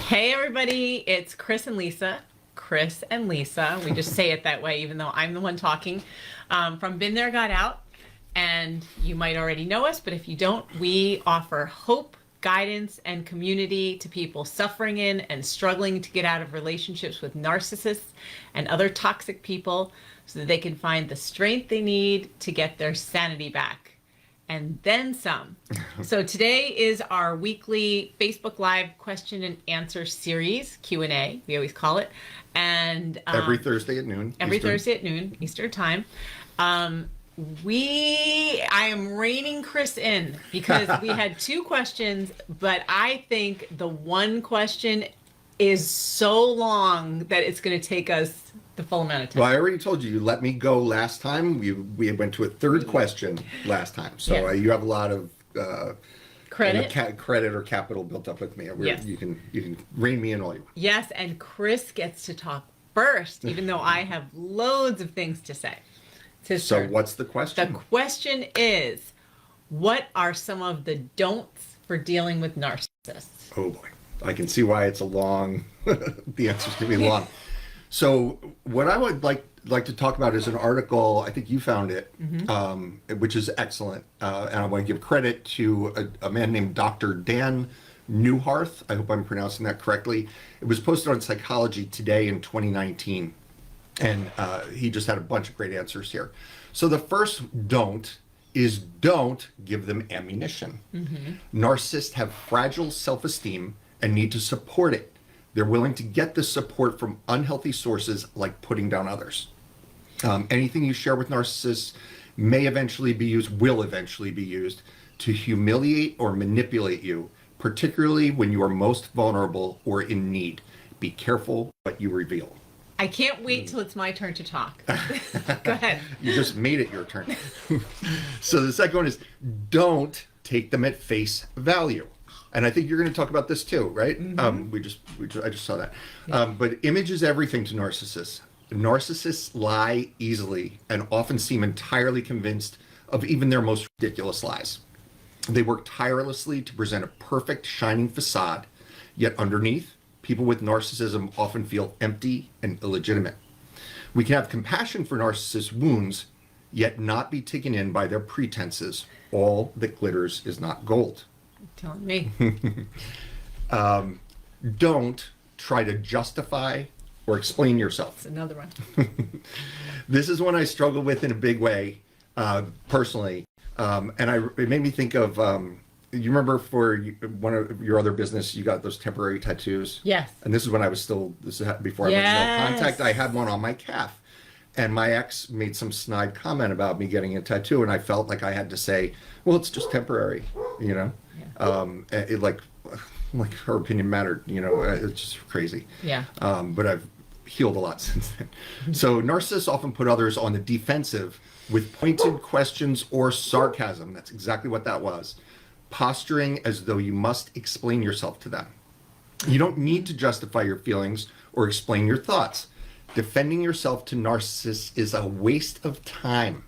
Hey everybody, it's Chris and Lisa. Chris and Lisa. We just say it that way, even though I'm the one talking. From Been There, Got Out. And you might already know us, but if you don't, we offer hope, guidance, and community to people suffering in and struggling to get out of relationships with narcissists and other toxic people so that they can find the strength they need to get their sanity back. And then some. So today is our weekly Facebook Live question and answer series, Q&A, we always call it. And every Thursday at noon. Thursday at noon, Eastern time. I am reining Chris in because we had two questions, but I think the one question is so long that it's going to take us the full amount of time. Well, I already told you, you let me go last time. We went to a third question last time. So Yes. You have a lot of Credit? credit or capital built up with me. Yes. You can rein me in all you want. Yes, and Chris gets to talk first, even though I have loads of things to say. It's his So turn. what's the question? The question is, what are some of the don'ts for dealing with narcissists? Oh boy, I can see why it's a long, the answer's gonna be long. So what I would like to talk about is an article, I think you found it, which is excellent. And I want to give credit to a man named Dr. Dan Newharth. I hope I'm pronouncing that correctly. It was posted on Psychology Today in 2019. And he just had a bunch of great answers here. So the first don't is don't give them ammunition. Narcissists have fragile self-esteem and need to support it. They're willing to get this support from unhealthy sources like putting down others. Anything you share with narcissists will eventually be used to humiliate or manipulate you, particularly when you are most vulnerable or in need. Be careful what you reveal. I can't wait till it's my turn to talk. Go ahead. You just made it your turn. So the second one is don't take them at face value. And I think you're going to talk about this too, right? I just saw that. Yeah. But image is everything to narcissists. Narcissists lie easily and often seem entirely convinced of even their most ridiculous lies. They work tirelessly to present a perfect, shining facade, yet underneath, people with narcissism often feel empty and illegitimate. We can have compassion for narcissists' wounds, yet not be taken in by their pretenses. All that glitters is not gold. Telling me. Don't try to justify or explain yourself. It's another one. This is one I struggle with in a big way, personally. It made me think of, you remember for one of your other business, you got those temporary tattoos? Yes. And this is when this is before I went to no contact. I had one on my calf. And my ex made some snide comment about me getting a tattoo, and I felt like I had to say, well, it's just temporary, you know? Yeah. Like her opinion mattered, you know, it's just crazy. Yeah. But I've healed a lot since then. So narcissists often put others on the defensive with pointed questions or sarcasm. That's exactly what that was. Posturing as though you must explain yourself to them. You don't need to justify your feelings or explain your thoughts. Defending yourself to narcissists is a waste of time.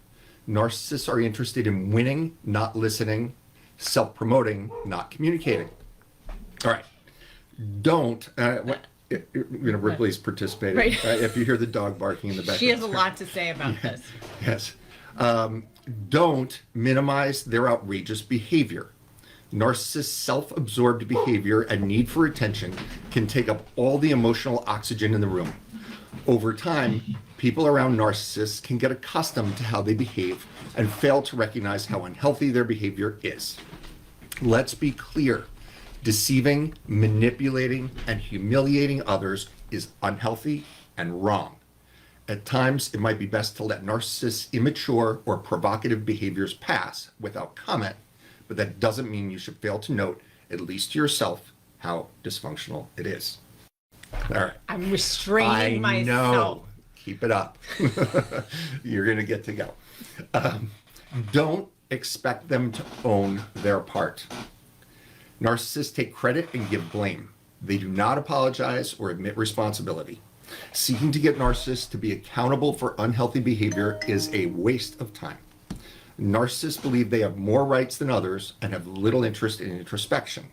Narcissists are interested in winning, not listening, self-promoting, not communicating. All right. Don't, Ripley's participating. Right. If you hear the dog barking in the background. She has a lot to say about this. Yes. Don't minimize their outrageous behavior. Narcissists' self-absorbed behavior and need for attention can take up all the emotional oxygen in the room. Over time, people around narcissists can get accustomed to how they behave and fail to recognize how unhealthy their behavior is. Let's be clear. Deceiving, manipulating, and humiliating others is unhealthy and wrong. At times, it might be best to let narcissists' immature or provocative behaviors pass without comment, but that doesn't mean you should fail to note, at least to yourself, how dysfunctional it is. All right. I'm restraining myself. I know. Keep it up. You're going to get to go. Don't expect them to own their part. Narcissists take credit and give blame. They do not apologize or admit responsibility. Seeking to get narcissists to be accountable for unhealthy behavior is a waste of time. Narcissists believe they have more rights than others and have little interest in introspection.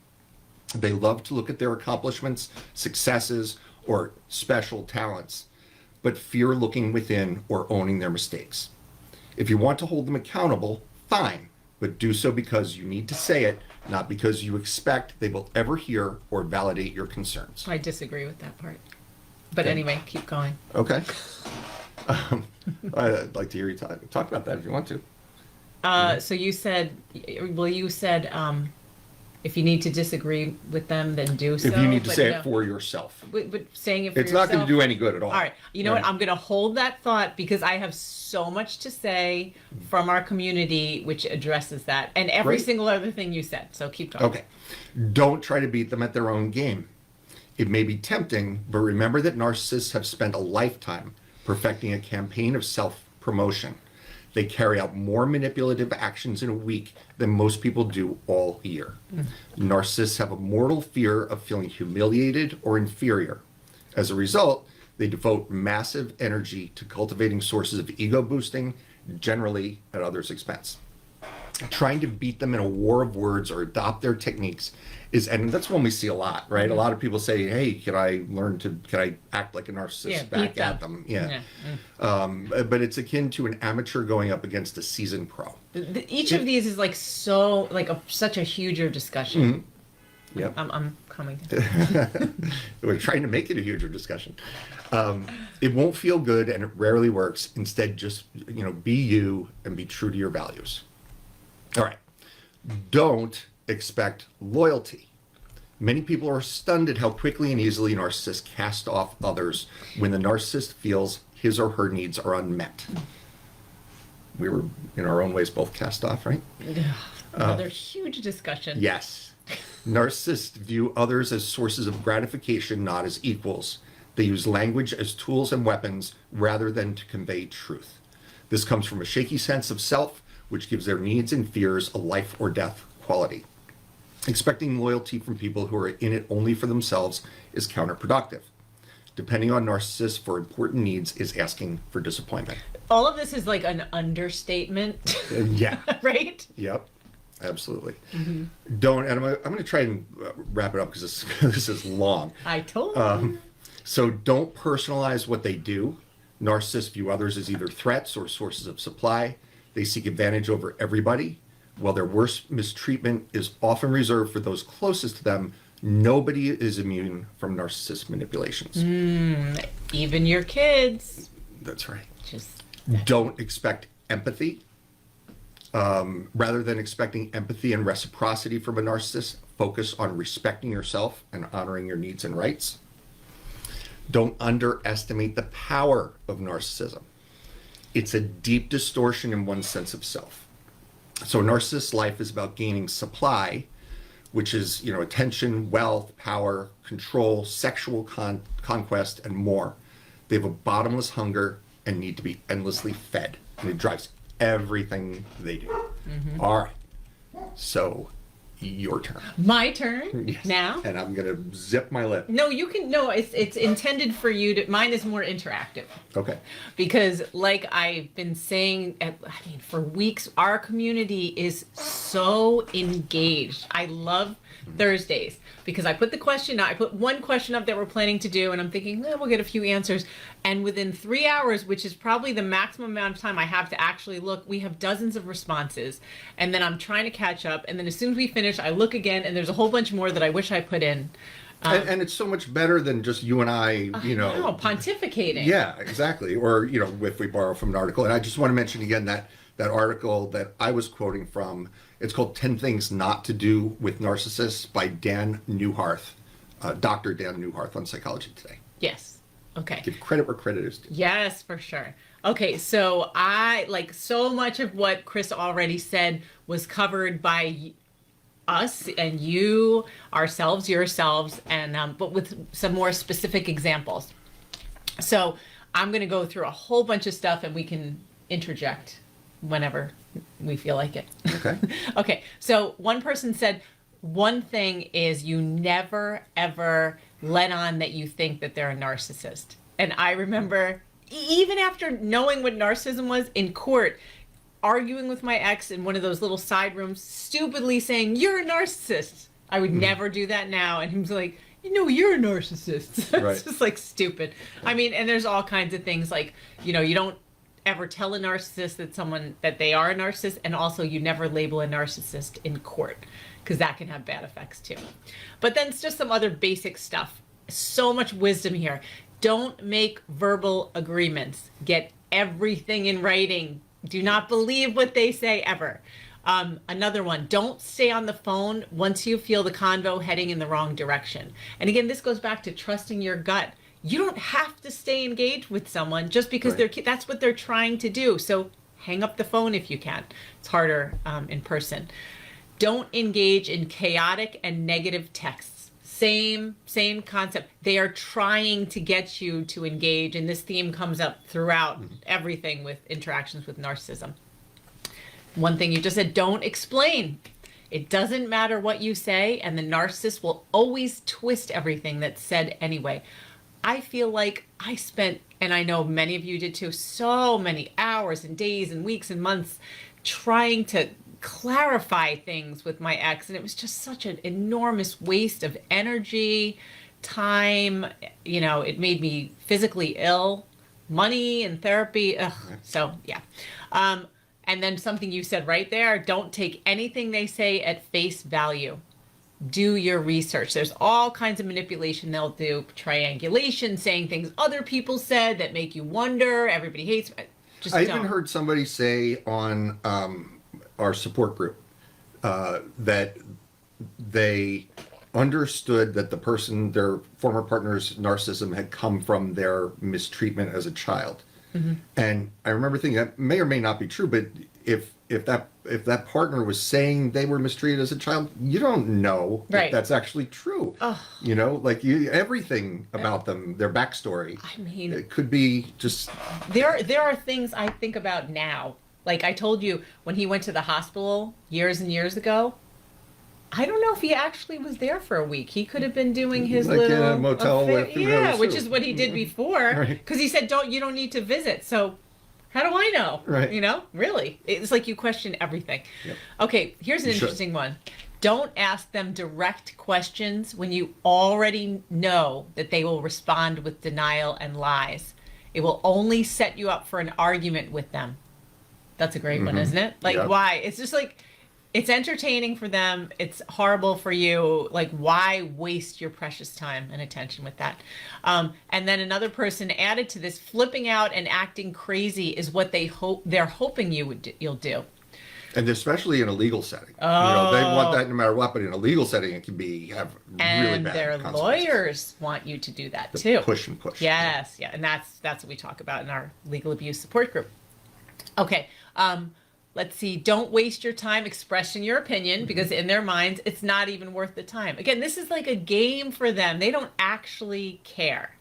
They love to look at their accomplishments, successes, or special talents, but fear looking within or owning their mistakes. If you want to hold them accountable, fine, but do so because you need to say it, not because you expect they will ever hear or validate your concerns. I disagree with that part. But Okay. anyway, keep going. Okay. I'd like to hear you talk about that if you want to. So you said, if you need to disagree with them, then do so. If you need to but say no. it for yourself. But saying it for It's not going to yourself- do any good at all. All right. You know Right. what? I'm going to hold that thought because I have so much to say from our community which addresses that. And every Great. single other thing you said. So keep talking. Okay. Don't try to beat them at their own game. It may be tempting, but remember that narcissists have spent a lifetime perfecting a campaign of self-promotion. They carry out more manipulative actions in a week than most people do all year. Narcissists have a mortal fear of feeling humiliated or inferior. As a result, they devote massive energy to cultivating sources of ego boosting, generally at others' expense. Trying to beat them in a war of words or adopt their techniques and that's one we see a lot, right? A lot of people say, hey, can I act like a narcissist Yeah, back beat at them. them? Yeah. But it's akin to an amateur going up against a seasoned pro. Each of these is like such a huger discussion. Yep. I'm coming. We're trying to make it a huger discussion. It won't feel good and it rarely works. Instead, just, be you and be true to your values. All right. Don't expect loyalty. Many people are stunned at how quickly and easily narcissists cast off others when the narcissist feels his or her needs are unmet. We were, in our own ways, both cast off, right? Another huge discussion. Yes. Narcissists view others as sources of gratification, not as equals. They use language as tools and weapons rather than to convey truth. This comes from a shaky sense of self, which gives their needs and fears a life or death quality. Expecting loyalty from people who are in it only for themselves is counterproductive. Depending on narcissists for important needs is asking for disappointment. All of this is like an understatement. Yeah. Right? Yep. Absolutely. Don't, and I'm going to try and wrap it up because this is long. I told you. So don't personalize what they do. Narcissists view others as either threats or sources of supply. They seek advantage over everybody. While their worst mistreatment is often reserved for those closest to them, nobody is immune from narcissist manipulations. Even your kids. That's right. Just Don't expect empathy. Rather than expecting empathy and reciprocity from a narcissist, focus on respecting yourself and honoring your needs and rights. Don't underestimate the power of narcissism. It's a deep distortion in one's sense of self. So a narcissist's life is about gaining supply, which is, attention, wealth, power, control, sexual conquest, and more. They have a bottomless hunger and need to be endlessly fed. And it drives everything they do. All right. So your turn. my turn Yes. now. And I'm going to zip my lip. No, you can. No, it's intended for you to. Mine is more interactive. Okay. Because like I've been saying, for weeks, our community is so engaged. I love Thursdays because I put one question up that we're planning to do, and I'm thinking, we'll get a few answers. And within 3 hours, which is probably the maximum amount of time I have to actually look, we have dozens of responses. And then I'm trying to catch up. And then as soon as we finish, I look again, and there's a whole bunch more that I wish I put in. And it's so much better than just you and I, pontificating. Yeah, exactly. Or, if we borrow from an article. And I just want to mention again that article that I was quoting from, it's called 10 Things Not to Do with Narcissists by Dan Newharth, Dr. Dan Newharth on Psychology Today. Yes. Okay. Give credit where credit is due. Yes, for sure. Okay, so so much of what Chris already said was covered by us and you, ourselves, yourselves, and but with some more specific examples. So I'm going to go through a whole bunch of stuff, and we can interject whenever we feel like it. Okay. Okay, so one person said, one thing is you never, ever let on that you think that they're a narcissist. And I remember, even after knowing what narcissism was in court, arguing with my ex in one of those little side rooms, stupidly saying, "You're a narcissist." I would never do that now. And he's like, you're a narcissist. Right. It's just like stupid. I mean, and there's all kinds of things like, you don't ever tell a narcissist that they are a narcissist, and also you never label a narcissist in court, because that can have bad effects too. But then it's just some other basic stuff. So much wisdom here. Don't make verbal agreements. Get everything in writing. Do not believe what they say ever. Another one, don't stay on the phone once you feel the convo heading in the wrong direction. And again, this goes back to trusting your gut. You don't have to stay engaged with someone just because that's what they're trying to do. So hang up the phone if you can. It's harder in person. Don't engage in chaotic and negative texts. Same concept. They are trying to get you to engage, and this theme comes up throughout everything with interactions with narcissism. One thing you just said, don't explain. It doesn't matter what you say, and the narcissist will always twist everything that's said anyway. I feel like I spent, and I know many of you did too, so many hours and days and weeks and months trying to clarify things with my ex, and it was just such an enormous waste of energy, time. It made me physically ill, money and therapy. Ugh. So yeah. And then something you said right there, don't take anything they say at face value. Do your research. There's all kinds of manipulation they'll do, triangulation, saying things other people said that make you wonder, everybody hates. I even heard somebody say on our support group that they understood that their former partner's narcissism had come from their mistreatment as a child. Mm-hmm. And I remember thinking that may or may not be true, but if that partner was saying they were mistreated as a child, you don't know if that's actually true. Oh. Everything about them, their backstory. I mean, it could be just. There are things I think about now. Like I told you, when he went to the hospital years and years ago, I don't know if he actually was there for a week. He could have been doing his little in a motel with which is what he did before. Because he said, you don't need to visit. So how do I know? Right. Really. It's like you question everything. Yep. Okay, here's an interesting one. Don't ask them direct questions when you already know that they will respond with denial and lies. It will only set you up for an argument with them. That's a great one, isn't it? Why? It's just like, it's entertaining for them. It's horrible for you. Like, why waste your precious time and attention with that? And then another person added to this, flipping out and acting crazy is what they're hoping you'll do. And especially in a legal setting. Oh. They want that no matter what, but in a legal setting, it can have really bad consequences. And their lawyers want you to do that too. Push and push. Yes, yeah. And that's what we talk about in our legal abuse support group. Okay. Let's see. Don't waste your time expressing your opinion, because in their minds, it's not even worth the time. Again, this is like a game for them. They don't actually care.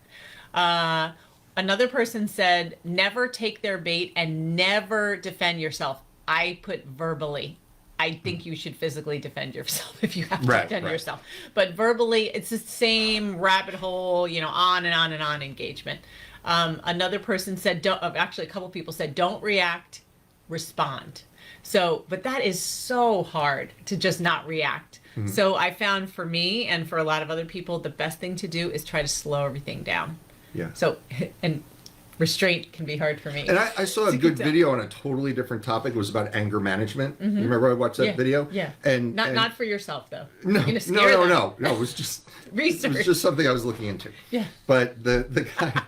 Another person said, never take their bait and never defend yourself. I put verbally. I think you should physically defend yourself if you have to defend yourself. But verbally, it's the same rabbit hole, on and on and on engagement. Another person said, actually a couple people said, don't react, respond. So, but that is so hard to just not react. Mm-hmm. So I found for me and for a lot of other people, the best thing to do is try to slow everything down. Yeah. So, and restraint can be hard for me. And I saw a good video on a totally different topic. It was about anger management. Mm-hmm. You remember I watched that video? Yeah. And not for yourself though. No. No. It was just research. It was just something I was looking into. Yeah. But the guy.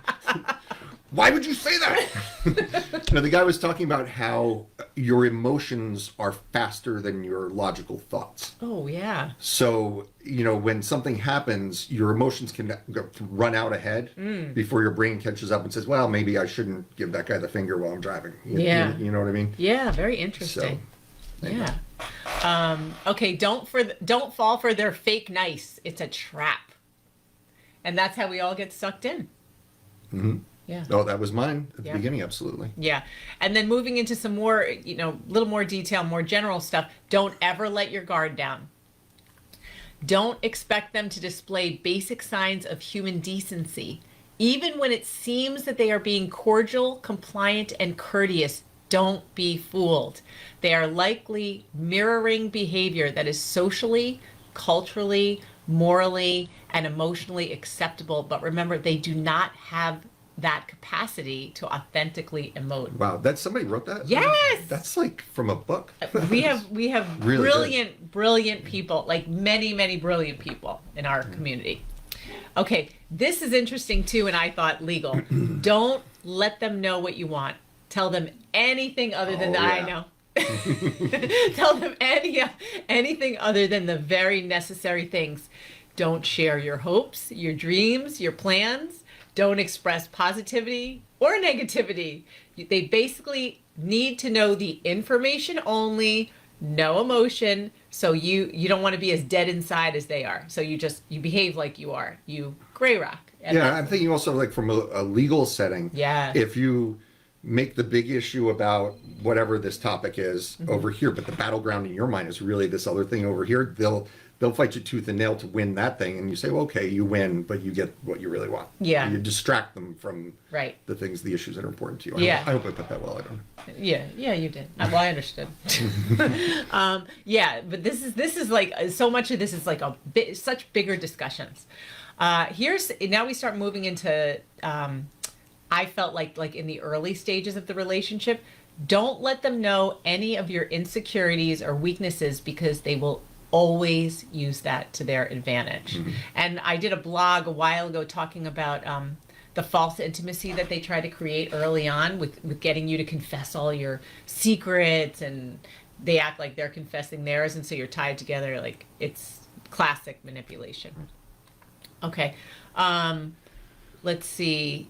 Why would you say that? The guy was talking about how your emotions are faster than your logical thoughts. Oh, yeah. So, when something happens, your emotions can run out ahead before your brain catches up and says, well, maybe I shouldn't give that guy the finger while I'm driving. You know what I mean? Yeah, very interesting. So, yeah. Okay, don't fall for their fake nice. It's a trap. And that's how we all get sucked in. Mm-hmm. Yeah. Oh, that was mine at the beginning, absolutely. Yeah. And then moving into some more, little more detail, more general stuff. Don't ever let your guard down. Don't expect them to display basic signs of human decency. Even when it seems that they are being cordial, compliant, and courteous, don't be fooled. They are likely mirroring behavior that is socially, culturally, morally, and emotionally acceptable. But remember, they do not have that capacity to authentically emote. Wow, that's somebody wrote that? Yes! That's like from a book. We have Really brilliant people, like many brilliant people in our community. Okay, this is interesting too, and I thought legal. Don't let them know what you want. Tell them anything other than that. I know. Tell them anything other than the very necessary things. Don't share your hopes, your dreams, your plans. Don't express positivity or negativity. They basically need to know the information only, no emotion. So you don't want to be as dead inside as they are. So you behave like you are. You gray rock. And yeah, I'm thinking also like from a legal setting. Yeah. If you make the big issue about whatever this topic is over here, but the battleground in your mind is really this other thing over here, they'll fight you tooth and nail to win that thing, and you say, well, okay, you win, but you get what you really want. Yeah. You distract them from Right. the issues that are important to you. Yeah. I hope I put that well. I don't know. Yeah, you did. Well, I understood. Yeah, but this is like so much of this is like such bigger discussions. Now we start moving into. I felt like in the early stages of the relationship, don't let them know any of your insecurities or weaknesses because they will always use that to their advantage. Mm-hmm. And I did a blog a while ago talking about the false intimacy that they try to create early on with getting you to confess all your secrets, and they act like they're confessing theirs, and so you're tied together. Like, it's classic manipulation. Okay. Let's see.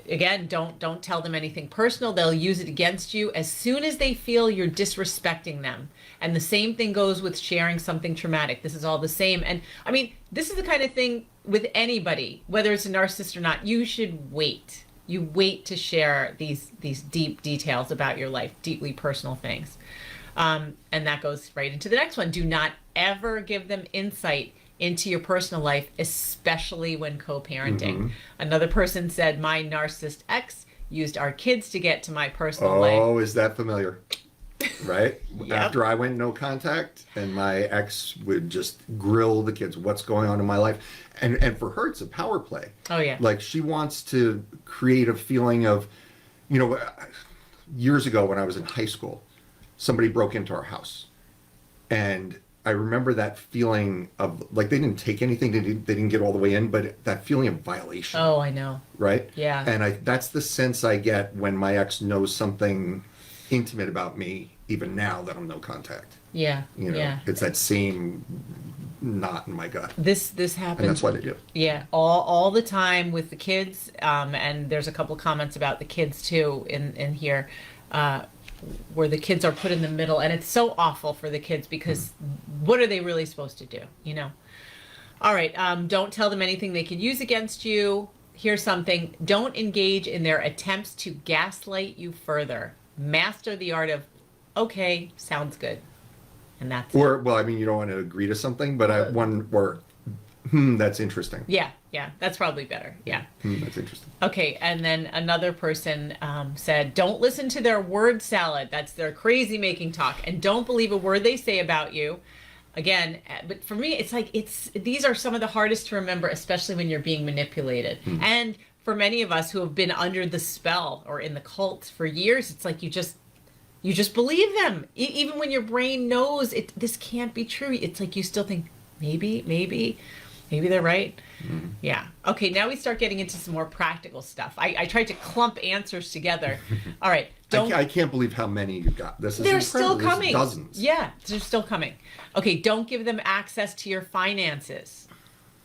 Again, don't tell them anything personal. They'll use it against you as soon as they feel you're disrespecting them. And the same thing goes with sharing something traumatic. This is all the same. And I mean, this is the kind of thing with anybody, whether it's a narcissist or not. You should wait. You wait to share these deep details about your life, deeply personal things. And that goes right into the next one. Do not ever give them insight into your personal life, especially when co-parenting. Mm-hmm. Another person said, my narcissist ex used our kids to get to my personal life. Oh, is that familiar? Right? Yep. After I went no contact, and my ex would just grill the kids, what's going on in my life? And for her, it's a power play. Oh, yeah. Like, she wants to create a feeling of, years ago when I was in high school, somebody broke into our house. And I remember that feeling of, like, they didn't take anything, they didn't get all the way in, but that feeling of violation. Oh, I know. Right? Yeah. And that's the sense I get when my ex knows something intimate about me, even now that I'm no contact. Yeah. Yeah. It's that same knot in my gut. This happens. And that's what I do. Yeah, all the time with the kids, and there's a couple comments about the kids too in here, where the kids are put in the middle, and it's so awful for the kids because what are they really supposed to do? All right, don't tell them anything they could use against you. Here's something: don't engage in their attempts to gaslight you further. Master the art of, okay, sounds good. And that's Or, well, I mean, you don't want to agree to something, but one word. That's interesting. Yeah, that's probably better. Yeah. That's interesting. Okay, and then another person said, don't listen to their word salad. That's their crazy making talk. And don't believe a word they say about you. Again, but for me, it's like, these are some of the hardest to remember, especially when you're being manipulated. And for many of us who have been under the spell or in the cults for years, it's like you just believe them. Even when your brain knows this can't be true, it's like you still think, maybe they're right. Yeah. Okay, now we start getting into some more practical stuff. I tried to clump answers together. All right. I can't believe how many you got. They're still coming. Dozens. Yeah, they're still coming. Okay, don't give them access to your finances.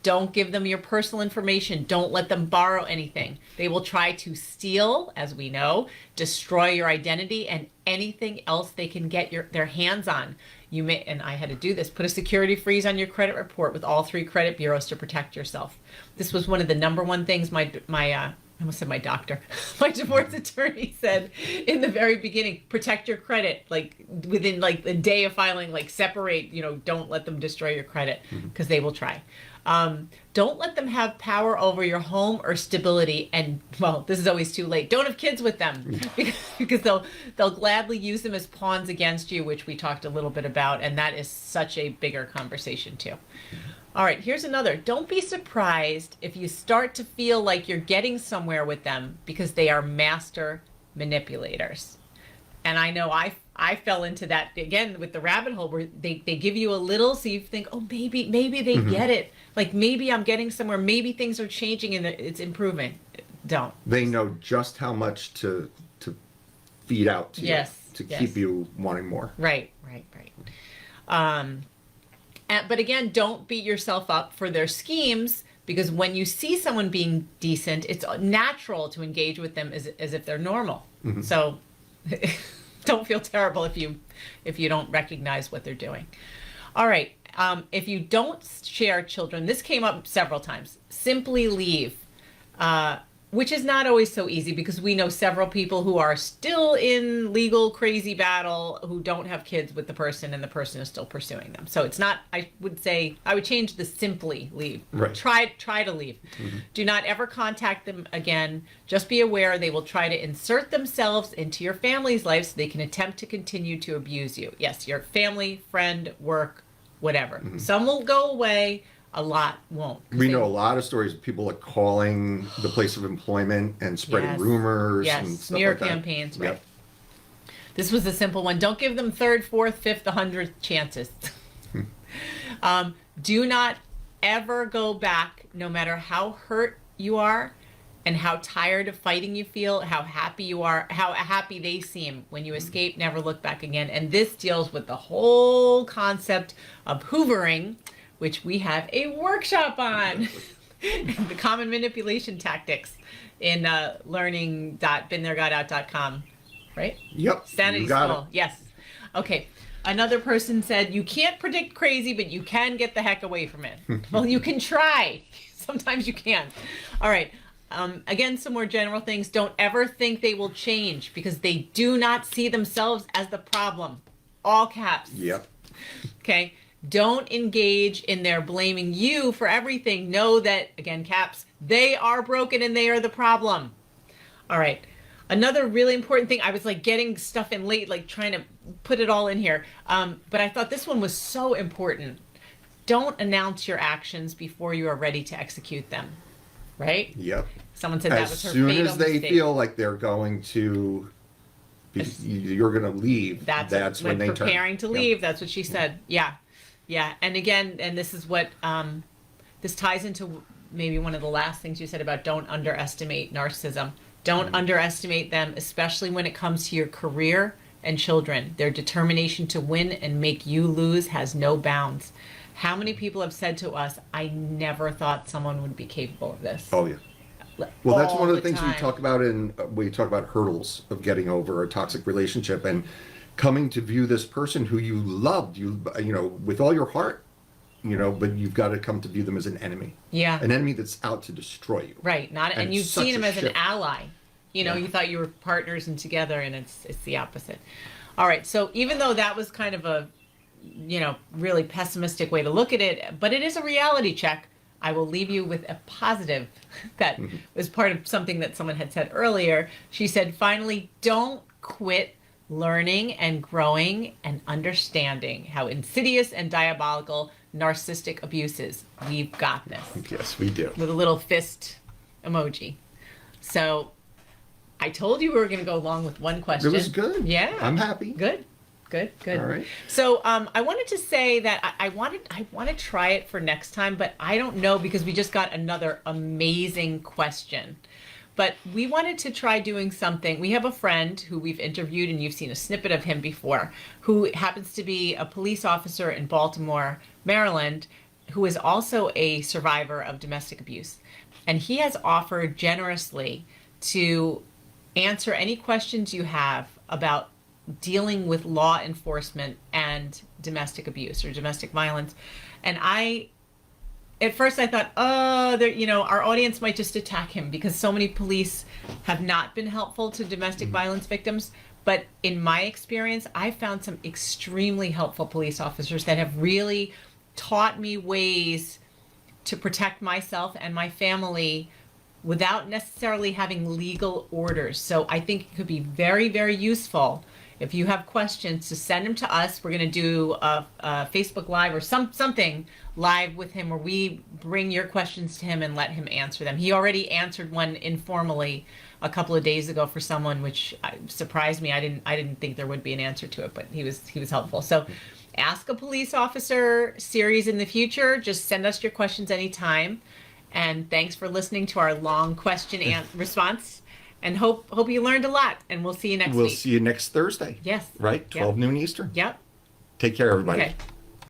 Don't give them your personal information. Don't let them borrow anything. They will try to steal, as we know, destroy your identity and anything else they can get their hands on. You may, and I had to do this, put a security freeze on your credit report with all 3 credit bureaus to protect yourself. This was one of the number one things I almost said my doctor, my divorce attorney said in the very beginning: protect your credit, like within like a day of filing, like separate, don't let them destroy your credit because they will try. Don't let them have power over your home or stability. And well, this is always too late. Don't have kids with them because they'll gladly use them as pawns against you, which we talked a little bit about. And that is such a bigger conversation too. All right, here's another. Don't be surprised if you start to feel like you're getting somewhere with them because they are master manipulators. And I know I fell into that again with the rabbit hole where they give you a little so you think, oh, maybe they get it. Like maybe I'm getting somewhere. Maybe things are changing and it's improving. Don't. They know just how much to feed out to you to keep you wanting more. Right. But again, don't beat yourself up for their schemes, because when you see someone being decent, it's natural to engage with them as if they're normal. So don't feel terrible if you don't recognize what they're doing. All right. If you don't share children, this came up several times. Simply leave, which is not always so easy because we know several people who are still in legal crazy battle who don't have kids with the person and the person is still pursuing them. So it's not, I would change the simply leave. Right. Try to leave. Do not ever contact them again. Just be aware they will try to insert themselves into your family's life so they can attempt to continue to abuse you. Yes, your family, friend, work, whatever. Some will go away. A lot won't. We know a lot of stories of people like calling the place of employment and spreading rumors and stuff smear like that. campaigns, right? Yep. This was a simple one. Don't give them third, fourth, fifth, 100th chances. Do not ever go back, no matter how hurt you are and how tired of fighting you feel, how happy you are, how happy they seem. When you escape, never look back again. And this deals with the whole concept of hoovering, which we have a workshop on. The common manipulation tactics in learning.beentheregotout.com, right? Yep. Sanity School. Yes. Okay. Another person said, you can't predict crazy, but you can get the heck away from it. Well, you can try. Sometimes you can. All right. Again, some more general things. Don't ever think they will change because they do not see themselves as the problem. All caps. Yep. Okay. Don't engage in their blaming you for everything. Know that, again, caps, they are broken and they are the problem. All right. Another really important thing, I was like getting stuff in late, like trying to put it all in here. But I thought this one was so important. Don't announce your actions before you are ready to execute them. Right? Yep. Someone said that was her fatal fatal as they mistake. Feel like they're going to, you're going to leave. That's when they preparing to leave. Yep. That's what she said. Yeah. Yeah, and again, and this is what, this ties into maybe one of the last things you said about don't underestimate narcissism. Don't underestimate them, especially when it comes to your career and children. Their determination to win and make you lose has no bounds. How many people have said to us, I never thought someone would be capable of this? Oh, yeah. Well, that's one of the things we talk about we talk about hurdles of getting over a toxic relationship and coming to view this person who you loved, you know, with all your heart, you know, but you've got to come to view them as an enemy. Yeah. An enemy that's out to destroy you. Right. And you've seen him as an ally. You know, you thought you were partners and together, and it's the opposite. All right. So even though that was kind of a, you know, really pessimistic way to look at it, but it is a reality check, I will leave you with a positive that was part of something that someone had said earlier. She said, finally, don't quit learning and growing and understanding how insidious and diabolical narcissistic abuse is. We've got this. Yes, we do. With a little fist emoji. So I told you we were going to go along with one question. It was good. Yeah. I'm happy. Good. All right. So I wanted to say that I want to try it for next time, but I don't know because we just got another amazing question. But we wanted to try doing something. We have a friend who we've interviewed, and you've seen a snippet of him before, who happens to be a police officer in Baltimore, Maryland, who is also a survivor of domestic abuse. And he has offered generously to answer any questions you have about dealing with law enforcement and domestic abuse or domestic violence. And at first I thought, our audience might just attack him because so many police have not been helpful to domestic violence victims. But in my experience, I found some extremely helpful police officers that have really taught me ways to protect myself and my family without necessarily having legal orders. So I think it could be very, very useful if you have questions to send them to us. We're going to do a Facebook Live or something live with him where we bring your questions to him and let him answer them. He already answered one informally a couple of days ago for someone, which surprised me. I didn't think there would be an answer to it, but he was helpful. So Ask a Police Officer series in the future. Just send us your questions anytime. And thanks for listening to our long question and response. And hope you learned a lot. And we'll see you next week. We'll see you next Thursday. Yes. Right? 12 noon Eastern. Yep. Take care, everybody. Okay.